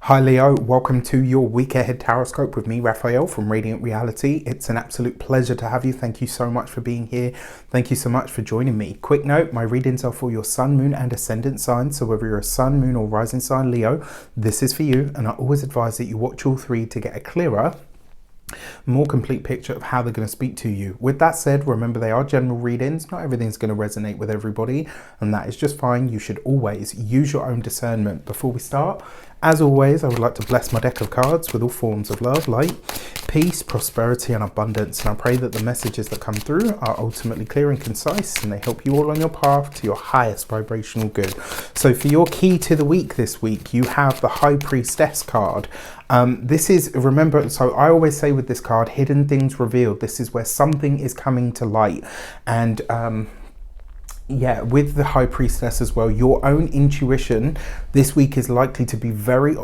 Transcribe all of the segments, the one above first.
Hi Leo, welcome to your week ahead Taroscope with me, Raphael from Reydiant Reality. It's an absolute pleasure to have you. Thank you so much for being here. Thank you so much for joining me. Quick note, my readings are for your sun, moon and ascendant signs. So whether you're a sun, moon or rising sign Leo, this is for you. And I always advise that you watch all three to get a clearer, more complete picture of how they're going to speak to you. With that said, remember they are general readings. Not everything's going to resonate with everybody, and that is just fine. You should always use your own discernment. Before we start, as always, I would like to bless my deck of cards with all forms of love, light, peace, prosperity and abundance. And I pray that the messages that come through are ultimately clear and concise, and they help you all on your path to your highest vibrational good. So for your key to the week this week, you have the High Priestess card. This is, remember, so I always say with this card, hidden things revealed. This is where something is coming to light. And yeah, with the High Priestess as well, your own intuition this week is likely to be very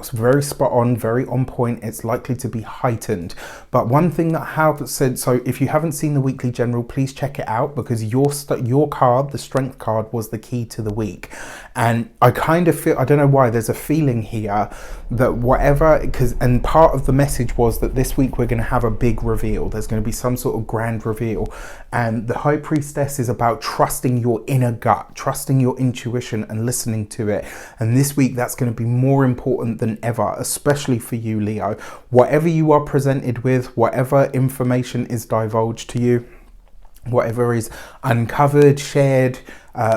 spot on, very on point. It's likely to be heightened. But one thing that I have said, so if you haven't seen the weekly general, please check it out, because your card, the strength card, was the key to the week. And I kind of feel, I don't know why, there's a feeling here that whatever, and part of the message was that this week we're going to have a big reveal. There's going to be some sort of grand reveal. And the High Priestess is about trusting your inner gut, trusting your intuition and listening to it. And this week that's going to be more important than ever, especially for you, Leo. Whatever you are presented with, whatever information is divulged to you, whatever is uncovered, shared,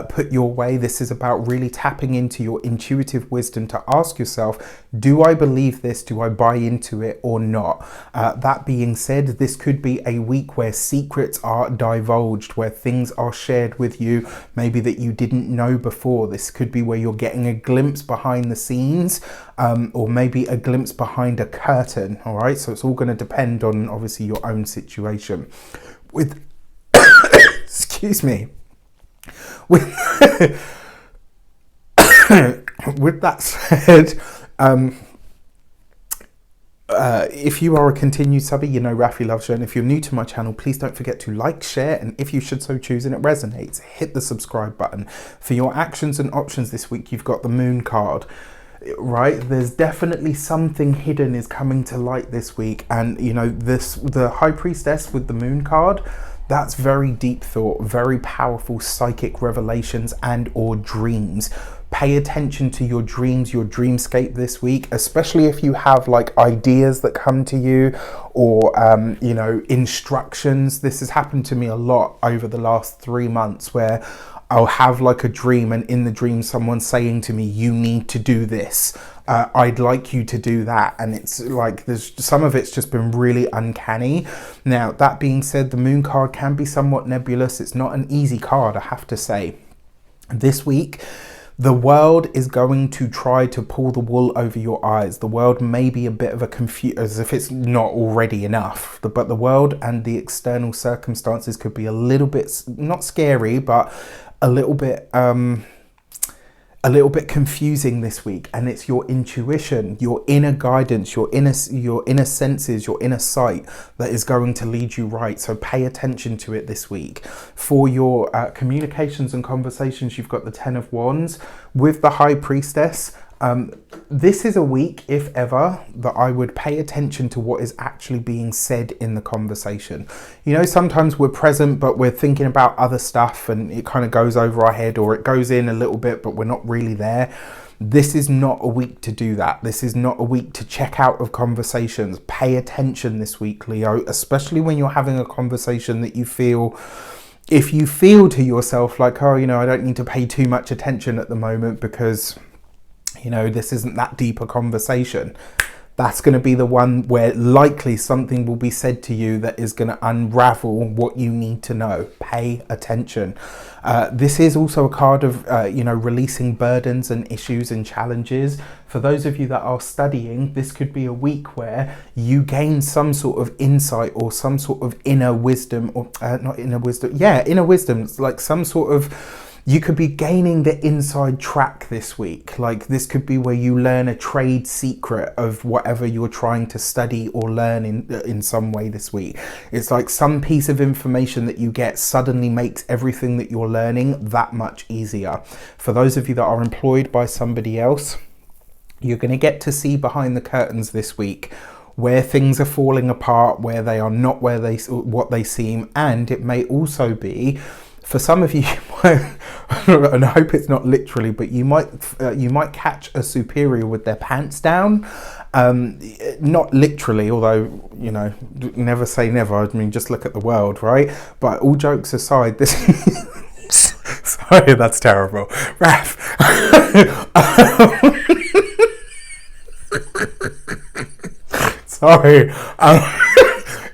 put your way, this is about really tapping into your intuitive wisdom to ask yourself, do I believe this? Do I buy into it or not? That being said, this could be a week where secrets are divulged, where things are shared with you, maybe that you didn't know before. This could be where you're getting a glimpse behind the scenes, or maybe a glimpse behind a curtain. All right, so it's all going to depend on obviously your own situation. With excuse me. With that said, if you are a continued subby, you know Rafi loves you. And if you're new to my channel, please don't forget to like, share, and if you should so choose and it resonates, hit the subscribe button. For your actions and options this week, you've got the Moon card. Right, there's definitely something hidden is coming to light this week, and you know the High Priestess with the Moon card, that's very deep thought, very powerful psychic revelations and or dreams. Pay attention to your dreams, your dreamscape this week, especially if you have like ideas that come to you or you know, instructions. This has happened to me a lot over the last 3 months, where I'll have like a dream, and in the dream someone's saying to me, you need to do this, I'd like you to do that. And it's like there's some of it's just been really uncanny. Now that being said, the Moon card can be somewhat nebulous. It's not an easy card, I have to say. This week the world is going to try to pull the wool over your eyes. The world may be a bit of a as if it's not already enough, but the world and the external circumstances could be a little bit, not scary, but a little bit confusing this week. And it's your intuition, your inner guidance, your inner senses, your inner sight that is going to lead you right. So pay attention to it this week. For your communications and conversations, you've got the Ten of Wands with the High Priestess. This is a week, if ever, that I would pay attention to what is actually being said in the conversation. You know, sometimes we're present, but we're thinking about other stuff and it kind of goes over our head, or it goes in a little bit, but we're not really there. This is not a week to do that. This is not a week to check out of conversations. Pay attention this week, Leo, especially when you're having a conversation that you feel, if you feel to yourself like, oh, you know, I don't need to pay too much attention at the moment because, you know, this isn't that deep a conversation. That's going to be the one where likely something will be said to you that is going to unravel what you need to know. Pay attention. This is also a card of, you know, releasing burdens and issues and challenges. For those of you that are studying, this could be a week where you gain some sort of insight or some sort of inner wisdom, or not inner wisdom. Yeah, inner wisdom. It's like some sort of, you could be gaining the inside track this week. Like this could be where you learn a trade secret of whatever you're trying to study or learn in some way this week. It's like some piece of information that you get suddenly makes everything that you're learning that much easier. For those of you that are employed by somebody else, You're going to get to see behind the curtains this week where things are falling apart, where they are not what they seem, and it may also be, for some of you, and I hope it's not literally, but you might catch a superior with their pants down. Not literally, although, you know, never say never. I mean, just look at the world, right? But all jokes aside, this. Sorry, that's terrible, Raph. Sorry.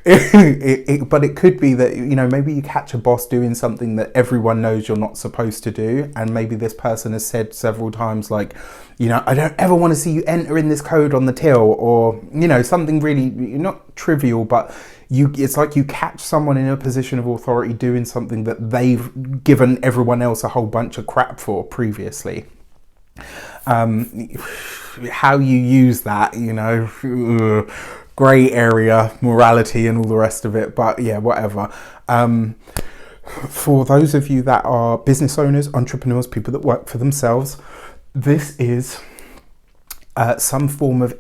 But it could be that, you know, maybe you catch a boss doing something that everyone knows you're not supposed to do, and maybe this person has said several times, like, you know, I don't ever want to see you enter in this code on the till, or, you know, something really not trivial, but it's like you catch someone in a position of authority doing something that they've given everyone else a whole bunch of crap for previously. How you use that, you know, grey area, morality and all the rest of it, but yeah, whatever. For those of you that are business owners, entrepreneurs, people that work for themselves, this is some form of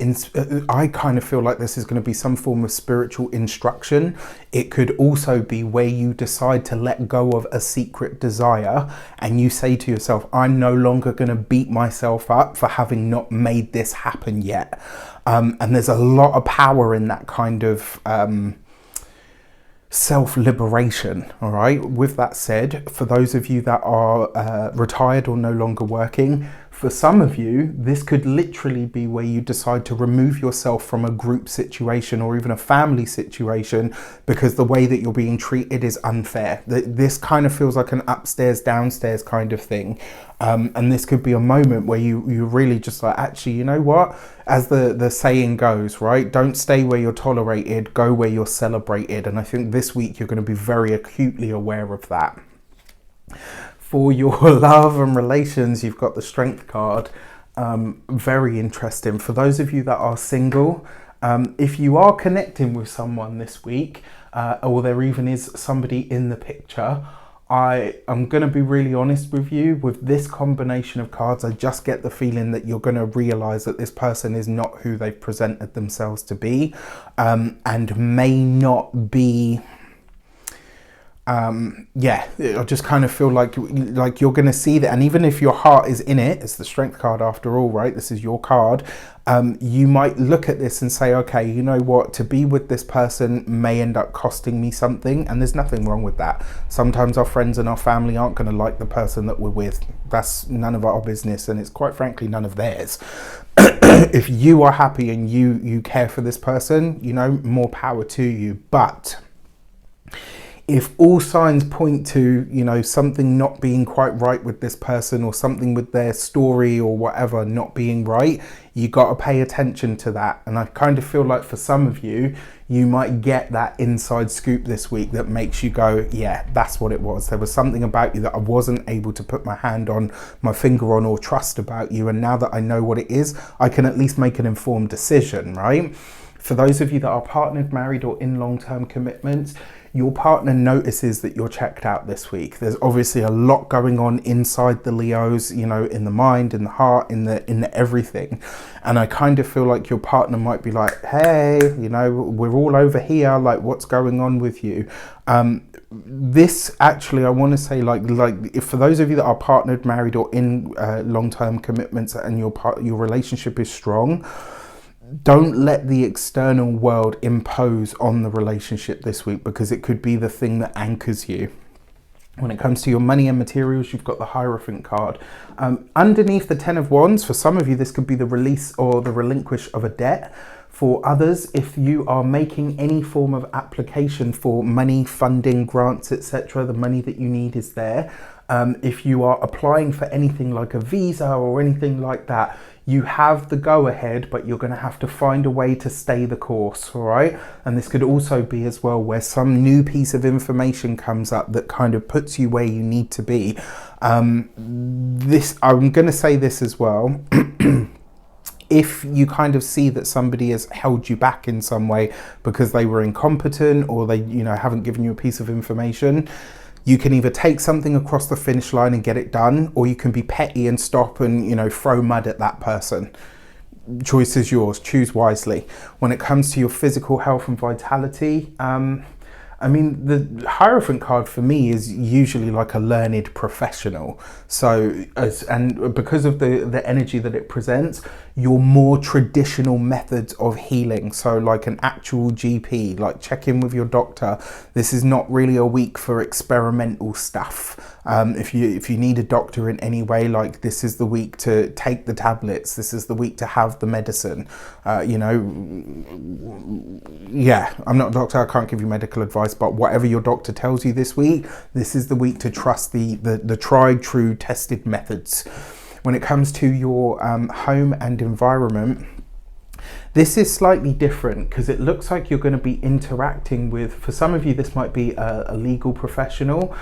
I kind of feel like this is going to be some form of spiritual instruction. It could also be where you decide to let go of a secret desire and you say to yourself, I'm no longer going to beat myself up for having not made this happen yet. And there's a lot of power in that kind of self-liberation. All right. With that said, for those of you that are retired or no longer working, for some of you, this could literally be where you decide to remove yourself from a group situation or even a family situation because the way that you're being treated is unfair. This kind of feels like an upstairs, downstairs kind of thing. And this could be a moment where you really just like, actually, you know what? As the saying goes, right? Don't stay where you're tolerated, go where you're celebrated. And I think this week you're going to be very acutely aware of that. For your love and relations, you've got the Strength card. Very interesting. For those of you that are single, if you are connecting with someone this week, or there even is somebody in the picture, I'm going to be really honest with you. With this combination of cards, I just get the feeling that you're going to realize that this person is not who they've presented themselves to be, and may not be... I just kind of feel like you're going to see that, and even if your heart is in it, it's the Strength card after all, right? This is your card. You might look at this and say, okay, you know what, to be with this person may end up costing me something, and there's nothing wrong with that. Sometimes our friends and our family aren't going to like the person that we're with. That's none of our business, and it's quite frankly none of theirs. If you are happy and you care for this person, you know, more power to you. But if all signs point to, you know, something not being quite right with this person, or something with their story or whatever not being right, you got to pay attention to that. And I kind of feel like for some of you, you might get that inside scoop this week that makes you go, yeah, that's what it was. There was something about you that I wasn't able to put my hand on, my finger on, or trust about you. And now that I know what it is, I can at least make an informed decision, right? For those of you that are partnered, married, or in long-term commitments, your partner notices that you're checked out this week. There's obviously a lot going on inside the Leos, you know, in the mind, in the heart, in the everything. And I kind of feel like your partner might be like, hey, you know, we're all over here. Like, what's going on with you? This actually, I want to say, like if for those of you that are partnered, married, or in long-term commitments, and your relationship is strong, don't let the external world impose on the relationship this week, because it could be the thing that anchors you. When it comes to your money and materials, you've got the Hierophant card. Underneath the Ten of Wands, for some of you, this could be the release or the relinquish of a debt. For others, if you are making any form of application for money, funding, grants, etc., the money that you need is there. If you are applying for anything like a visa or anything like that, you have the go-ahead, but you're going to have to find a way to stay the course, all right? And this could also be as well where some new piece of information comes up that kind of puts you where you need to be. I'm going to say this as well. If you kind of see that somebody has held you back in some way because they were incompetent, or they, you know, haven't given you a piece of information, you can either take something across the finish line and get it done, or you can be petty and stop and, you know, throw mud at that person. choice is yours. Choose wisely. When it comes to your physical health and vitality, I mean, the Hierophant card for me is usually like a learned professional. So, and because of the energy that it presents, your more traditional methods of healing. So like an actual GP, like check in with your doctor. This is not really a week for experimental stuff. If you need a doctor in any way, like this is the week to take the tablets. This is the week to have the medicine. You know, yeah, I'm not a doctor. I can't give you medical advice, but whatever your doctor tells you this week, this is the week to trust the tried, true, tested methods. When it comes to your home and environment, this is slightly different because it looks like you're going to be interacting with, for some of you this might be a legal professional,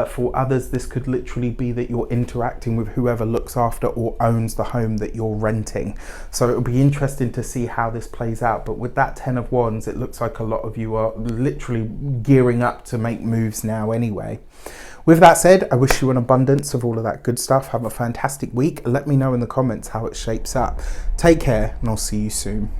for others this could literally be that you're interacting with whoever looks after or owns the home that you're renting. So it'll be interesting to see how this plays out, but with that 10 of Wands it looks like a lot of you are literally gearing up to make moves now anyway. With that said, I wish you an abundance of all of that good stuff. Have a fantastic week. Let me know in the comments how it shapes up. Take care and I'll see you soon.